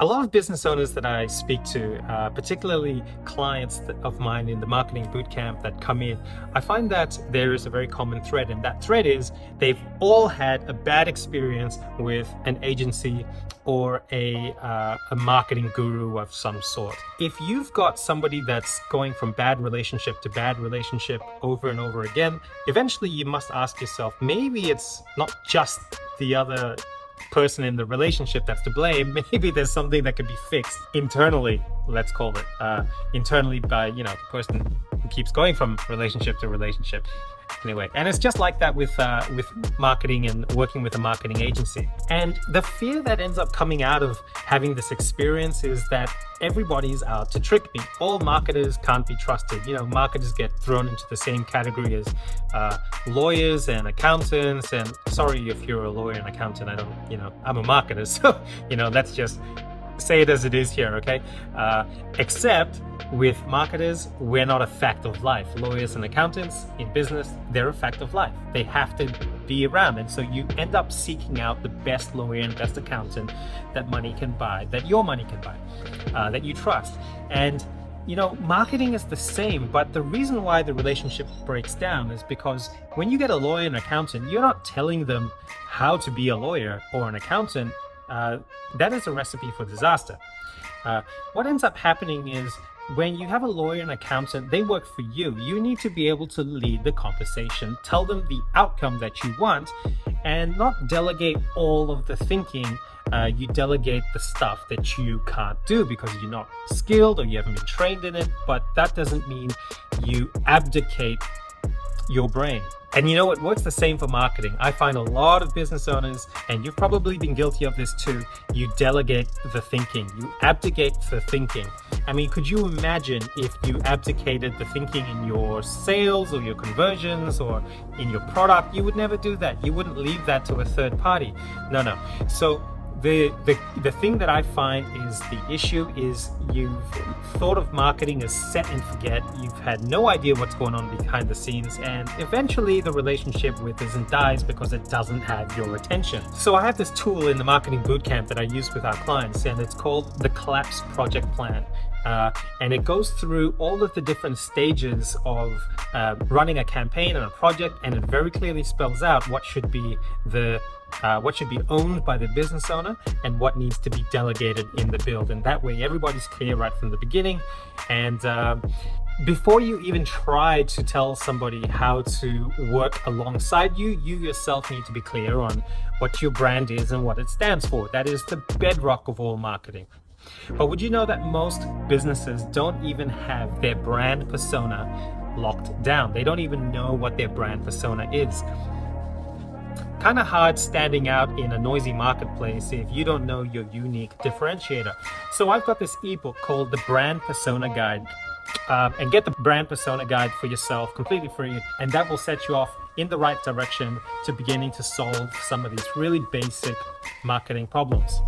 A lot of business owners that I speak to, particularly clients of mine in the marketing bootcamp that come in, I find that there is a very common thread, and that thread is they've all had a bad experience with an agency or a marketing guru of some sort. If you've got somebody that's going from bad relationship to bad relationship over and over again, eventually you must ask yourself, maybe it's not just the other person in the relationship that's to blame. Maybe there's something that could be fixed internally, let's call it, internally by, the person who keeps going from relationship to relationship. Anyway, and it's just like that with marketing and working with a marketing agency. And the fear that ends up coming out of having this experience is that everybody's out to trick me. All marketers can't be trusted. Marketers get thrown into the same category as lawyers and accountants. And sorry if you're a lawyer and accountant, I'm a marketer. So, let's just say it as it is here, okay? Except with marketers, we're not a fact of life. Lawyers and accountants in business, they're a fact of life. They have to be around. And so you end up seeking out the best lawyer and best accountant that money can buy, that your money can buy, that you trust. And marketing is the same, but the reason why the relationship breaks down is because when you get a lawyer and accountant, you're not telling them how to be a lawyer or an accountant. That is a recipe for disaster. What ends up happening is when you have a lawyer and accountant, they work for you. You need to be able to lead the conversation, tell them the outcome that you want, and not delegate all of the thinking. You delegate the stuff that you can't do because you're not skilled or you haven't been trained in it, but that doesn't mean you abdicate your brain. And it works the same for marketing. I find a lot of business owners, and you've probably been guilty of this too, you delegate the thinking, you abdicate the thinking. Could you imagine if you abdicated the thinking in your sales or your conversions or in your product? You would never do that. You wouldn't leave that to a third party. No. So the thing that I find is the issue is you've thought of marketing as set and forget. You've had no idea what's going on behind the scenes, and eventually the relationship withers and dies because it doesn't have your attention. So I have this tool in the marketing bootcamp that I use with our clients, and it's called the Collapse Project Plan. And it goes through all of the different stages of running a campaign and a project, and it very clearly spells out what should be owned by the business owner and what needs to be delegated in the build. And that way everybody's clear right from the beginning. And before you even try to tell somebody how to work alongside you, you yourself need to be clear on what your brand is and what it stands for. That is the bedrock of all marketing. But would you know that most businesses don't even have their brand persona locked down? They don't even know what their brand persona is. Kind of hard standing out in a noisy marketplace if you don't know your unique differentiator. So I've got this ebook called The Brand Persona Guide. And get the Brand Persona Guide for yourself completely free, and that will set you off in the right direction to beginning to solve some of these really basic marketing problems.